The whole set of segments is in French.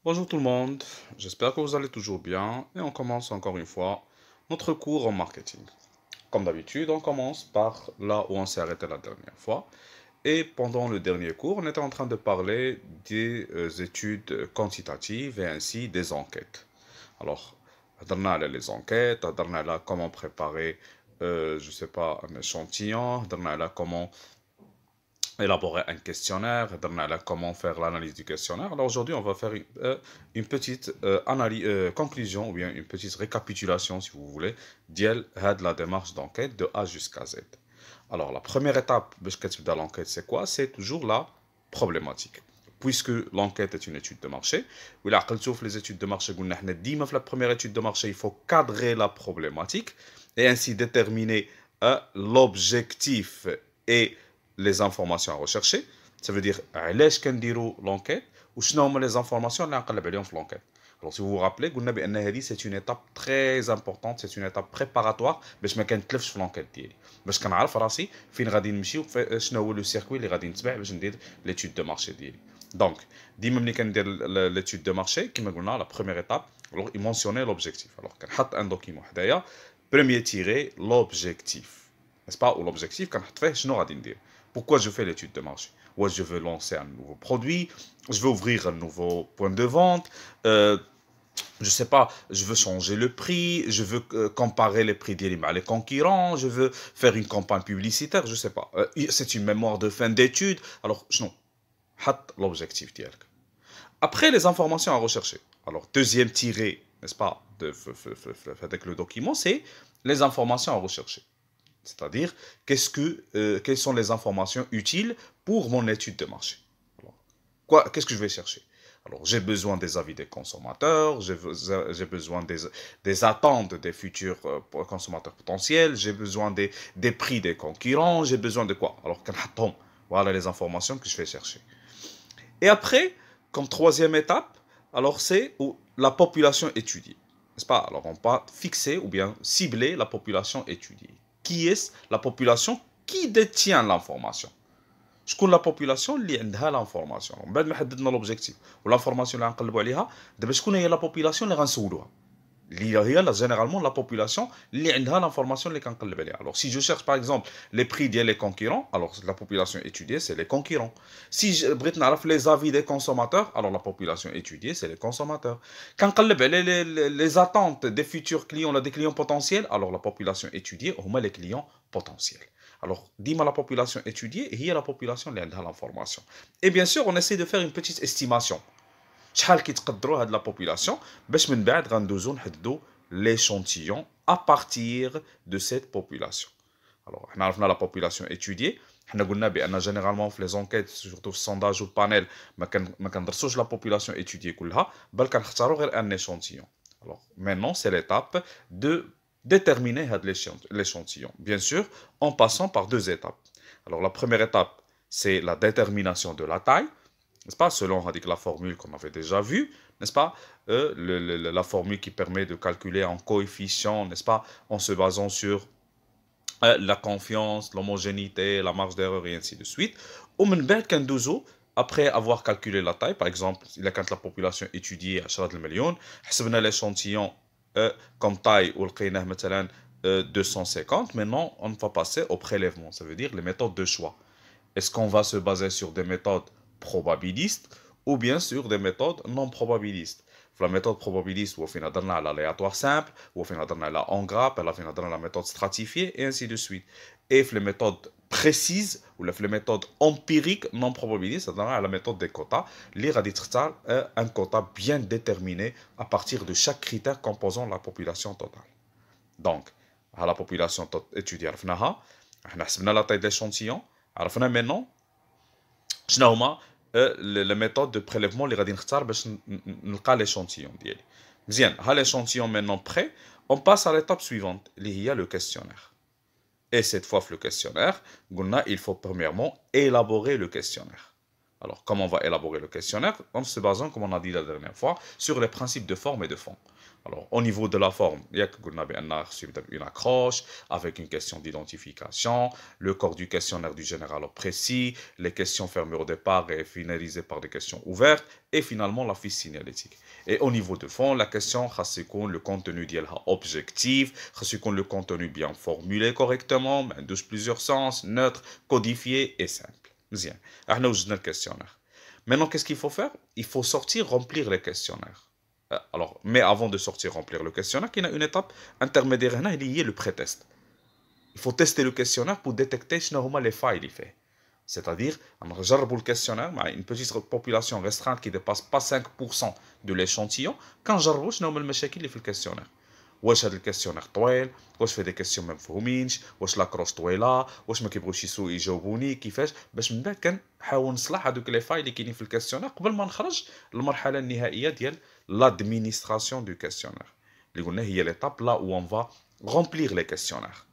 Bonjour tout le monde, j'espère que vous allez toujours bien et on commence encore une fois notre cours en marketing. Comme d'habitude, on commence par là où on s'est arrêté la dernière fois. Et pendant le dernier cours, on était en train de parler des études quantitatives et ainsi des enquêtes. Alors, on a les enquêtes, on a comment préparer, je sais pas, un échantillon, on a comment élaborer un questionnaire, comment faire l'analyse du questionnaire. Alors aujourd'hui, on va faire une petite analyse, conclusion ou bien une petite récapitulation, si vous voulez, de la démarche d'enquête de A jusqu'à Z. Alors la première étape de l'enquête, c'est quoi? C'est toujours la problématique. Puisque l'enquête est une étude de marché, les études de marché, la première étude de marché, il faut cadrer la problématique et ainsi déterminer l'objectif et les informations à rechercher. Ça veut dire, علاش كنديروا l'enquête ou شنو هما les informations اللي غنقلب عليهم في l'enquête. Alors si vous vous rappelez, قلنا بان هذه c'est une étape très importante, c'est une étape préparatoire باش ما كنتلفش في l'enquête ديالي. باش كنعرف راسي فين غادي نمشي وشنو هو لو سيركوي اللي غادي نتبع باش ندير l'étude de marché ديالي. Donc, ديما ملي كندير l'étude de marché كما قلنا la première étape, alors il mentionnait l'objectif. Alors كنحط un document حدايا, premier tiré l'objectif. N'est-ce pas? Ou l'objectif كنحط فيه شنو غادي ندير. Pourquoi je fais l'étude de marché? Ouais, je veux lancer un nouveau produit, je veux ouvrir un nouveau point de vente, je sais pas, je veux changer le prix, je veux comparer les prix des les concurrents, je veux faire une campagne publicitaire, je sais pas. C'est une mémoire de fin d'études. Alors, non, l'objectif ديالك. Après, les informations à rechercher. Alors, deuxième tiré, n'est-ce pas, avec le document, c'est les informations à rechercher. C'est-à-dire, quelles sont les informations utiles pour mon étude de marché. Qu'est-ce que je vais chercher? Alors, j'ai besoin des avis des consommateurs, j'ai besoin des attentes des futurs consommateurs potentiels, j'ai besoin des prix des concurrents, j'ai besoin de quoi? Alors, voilà les informations que je vais chercher. Et après, comme troisième étape, alors c'est la population étudiée. N'est-ce pas? Alors, on va fixer ou bien cibler la population étudiée. Qui est la population qui détient l'information? شكون لا بوبولاسيون اللي عندها لانفورماسيون من بعد ما حددنا لوبجيكتيف والانفورماسيون اللي غنقلبوا عليها دابا شكون هي لا بوبولاسيون اللي غنسولوها اللي هي لا جينيرالمون لا بوبولاسيون اللي عندها لانفورماسيون اللي كنقلب عليها. Alors si je cherche par exemple les prix ديال les concurrents, alors la population étudiée c'est les concurrents. Si بغيت نعرف les avis des consommateurs, alors la population étudiée c'est les consommateurs. كنقلب على les attentes des futurs clients là des clients potentiels, alors la population étudiée هما les clients potentiels. Alors, dis-moi la population étudiée et il y a la population qui a l'information. Et bien sûr, on essaie de faire une petite estimation. شحال كيتقدروا هاد la population باش من بعد غندوزو نحددو l'échantillon à partir de cette population. Alors, حنا عرفنا la population étudiée, حنا قلنا بان généralement في les enquêtes surtout في sondage ou panel ما كندرسوش la population étudiée كلها بل كنختاروا غير un échantillon. Alors, maintenant, c'est l'étape de déterminer l'échantillon. Bien sûr, en passant par deux étapes. Alors, la première étape, c'est la détermination de la taille, n'est-ce pas, selon la formule qu'on avait déjà vue, n'est-ce pas, la formule qui permet de calculer en coefficient, n'est-ce pas, en se basant sur la confiance, l'homogénéité, la marge d'erreur et ainsi de suite. Après avoir calculé la taille, par exemple, il a quand la population étudiée à 10 millions, حسبنا l'échantillon comme taille ou le 250, maintenant on va passer au prélèvement, ça veut dire les méthodes de choix. Est-ce qu'on va se baser sur des méthodes probabilistes ou bien sur des méthodes non probabilistes? La méthode probabiliste, on a l'aléatoire simple, on a la en grappe, on a la méthode stratifiée, et ainsi de suite. Et les méthodes précises, ou les méthodes empiriques non probabilistes, on a la méthode des quotas, un quota bien déterminé à partir de chaque critère composant la population totale. Donc, à la population étudiée, on a la taille de l'échantillon, on a maintenant شنو هما les méthodes de prélèvement اللي غادي نختار باش نلقى l'échantillon ديالي. مزيان, ها l'échantillon maintenant prêt, on passe à l'étape suivante اللي هي le questionnaire. Et cette fois le questionnaire, قلنا il faut premièrement élaborer le questionnaire. Alors, comment on va élaborer le questionnaire? En se basant, comme on a dit la dernière fois, sur les principes de forme et de fond. Alors, au niveau de la forme, il y a une accroche avec une question d'identification, le corps du questionnaire du général au précis, les questions fermées au départ et finalisées par des questions ouvertes, et finalement la fiche signalétique. Et au niveau de fond, la question, le contenu ديالها objectif, le contenu bien formulé correctement, douce plusieurs sens, neutre, codifié et simple. Bien. Alors, le questionnaire. Maintenant, qu'est-ce qu'il faut faire? Il faut sortir, remplir les questionnaires. Alors, mais avant de sortir remplir le questionnaire, il y a une étape intermédiaire, il y a le pré-test. Il faut tester le questionnaire pour détecter les failles qu'il fait. C'est-à-dire, on regarde le questionnaire, une petite population restreinte qui ne dépasse pas 5% de l'échantillon, quand je regarde, je vais le qui fait le questionnaire. واش هذا الكاستيونير طويل واش فيه دي كاستيون ما مفهومينش واش لاكروش طويله واش ما كيبغوش يجاوبوني كيفاش باش من بعد كنحاول نصلح هذوك لي فاي اللي كاينين في الكاستيونير قبل ما نخرج للمرحله النهائيه ديال l'administration du questionnaire اللي قلنا هي l'étape là où on va remplir les questionnaires,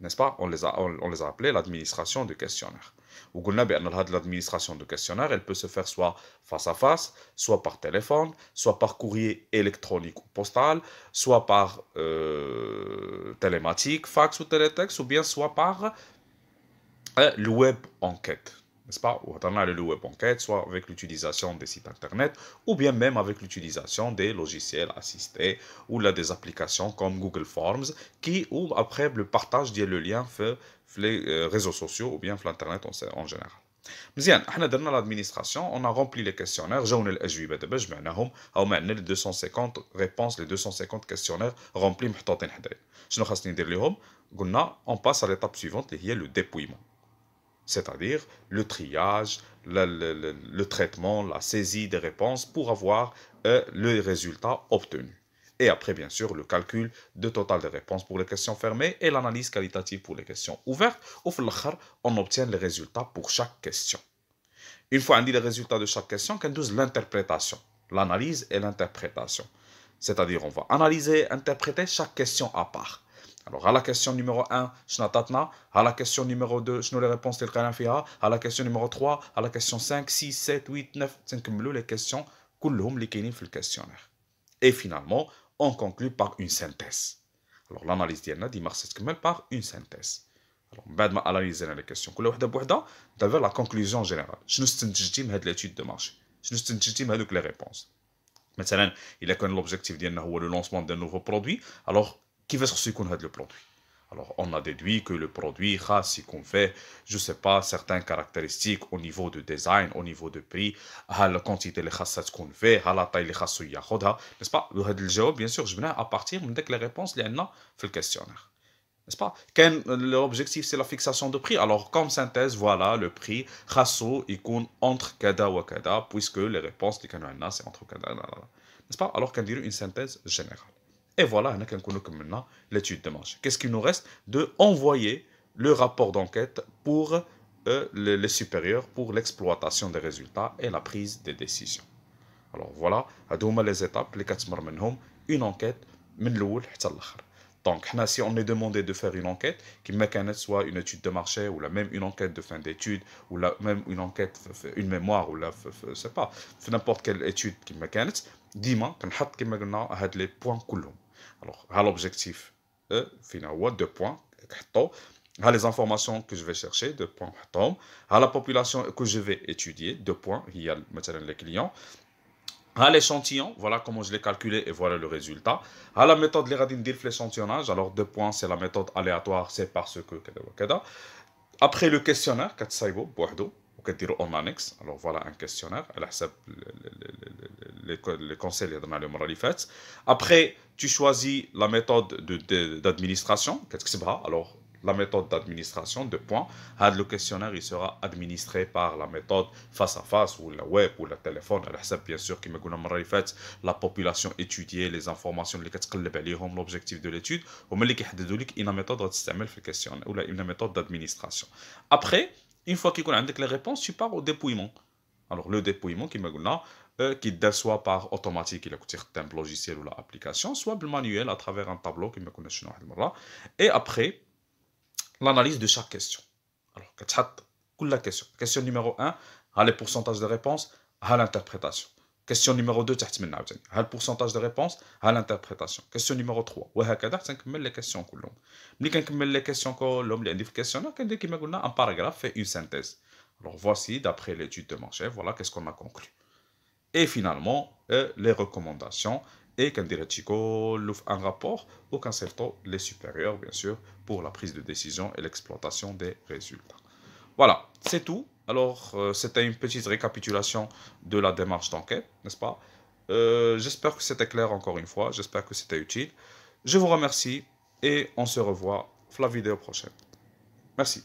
n'est-ce pas? On les a appelés l'administration du questionnaire. وقلنا بأن هذه l'administration du questionnaire, elle peut se faire soit face à face, soit par téléphone, soit par courrier électronique ou postal, soit par télématique, fax ou télétexte, ou bien soit par le web enquête. N'est-ce pas? Ou le web enquête, soit avec l'utilisation des sites internet, ou bien même avec l'utilisation des logiciels assistés, ou là des applications comme Google Forms, qui, ou après le partage le lien fait les réseaux sociaux, ou bien l'internet en général. مزيان احنا درنا l'administration, on a rempli les questionnaires, جاونا الاجوبه دابا جمعناهم او معنا les 250 réponses, les 250 questionnaires remplis محطوطين حدايا. شنو خاصني ندير لهم؟ قلنا on passe à l'étape suivante اللي هي le dépouillement. C'est-à-dire le triage, le traitement, la saisie des réponses pour avoir le résultat obtenu. Et après, bien sûr, le calcul de total des réponses pour les questions fermées et l'analyse qualitative pour les questions ouvertes. Au final, on obtient les résultats pour chaque question. Une fois on dit les résultats de chaque question, on dit l'interprétation, l'analyse et l'interprétation. C'est-à-dire, on va analyser, interpréter chaque question à part. Alors, à la question numéro 1, à la question numéro 2, les réponses à la question numéro 3, à la question 5, 6, 7, 8, 9, les questions, كلهم اللي كاينين في الكاستيونير. Et finalement, on conclut par une synthèse. Alors, l'analyse ديالنا ديما خصها تكمل par une synthèse. Alors, بعد ما analysena les questions كل وحده بوحده, d'avoir la conclusion générale. شنو استنتجتي من هاد l'étude de marché؟ شنو استنتجتي من هذوك les réponses؟ مثلا, il a كان l'objectif ديالنا هو le lancement d'un nouveau produit, alors كيفاش خصو يكون هذا le produit? Alors, on a déduit que le produit خاص يكون فيه, je sais pas, certaines caractéristiques au niveau de design, au niveau de prix, ها la quantité اللي خاصها تكون فيه, ها la taille اللي خاصو ياخذها, n'est-ce pas? وهذا الجواب bien sûr جبناه à partir من داك les réponses اللي عندنا في الكاستيونير. N'est-ce pas? L'objectif, c'est la fixation de prix. Alors, comme synthèse, voilà, le prix, خاصو يكون entre kada ou kada, puisque les réponses, c'est entre kada, n'est-ce pas? Alors, qu'on dirait une synthèse générale. Et voilà, on a maintenant l'étude de marché. Qu'est-ce qu'il nous reste? De envoyer le rapport d'enquête pour les supérieurs, pour l'exploitation des résultats et la prise des décisions. Alors, voilà, هادو les étapes, les 4 منهم, une enquête, من الأول حتى الآخر. Donc, si on est demandé de faire une enquête, qui soit une étude de marché, ou même une enquête de fin d'études, ou même une enquête, une mémoire, ou je sais pas, n'importe quelle étude qui dis-moi, qu'on les points كلهم. Alors, l'objectif, finalement, 2 points, les informations que je vais chercher, 2 points, la population que je vais étudier, 2 points, il y a les clients. À l'échantillon, voilà comment je l'ai calculé et voilà le résultat. À la méthode de l'échantillonnage, alors 2 points, c'est la méthode aléatoire, c'est parce que. Après le questionnaire, en annexe, alors voilà un questionnaire, les conseils dans le moral. Après, tu choisis la méthode d'administration, qu'est-ce que c'est? Alors, la méthode d'administration, 2 points. Le questionnaire, il sera administré par la méthode face à face, ou la web, ou le téléphone. Bien sûr, qui me la population étudiée, les informations, l'objectif de l'étude, ou une méthode questionnaire, ou une méthode d'administration. Après, une fois qu'il y a les réponses, tu pars au dépouillement. Alors, le dépouillement, qui soit par automatique, il a un logiciel ou l'application, soit manuel à travers un tableau qui me connaît. Et après, l'analyse de chaque question. Alors, la question numéro 1, Les pourcentages de réponse à l'interprétation. Question numéro 2, le pourcentage de réponse à l'interprétation. Question numéro 3. وهكذا حتى نكمل les questions كلهم. ملي كنكمل les questions كلهم اللي عندي في الكيسيونير كندير كما قلنا un paragraphe et une synthèse. Alors voici, d'après l'étude de marché, voilà qu'est-ce qu'on a conclu. Et finalement, les recommandations et qu'on dirait un rapport ou qu'un les supérieurs, bien sûr, pour la prise de décision et l'exploitation des résultats. Voilà, c'est tout. Alors, c'était une petite récapitulation de la démarche d'enquête, n'est-ce pas? J'espère que c'était clair encore une fois, j'espère que c'était utile. Je vous remercie et on se revoit pour la vidéo prochaine. Merci.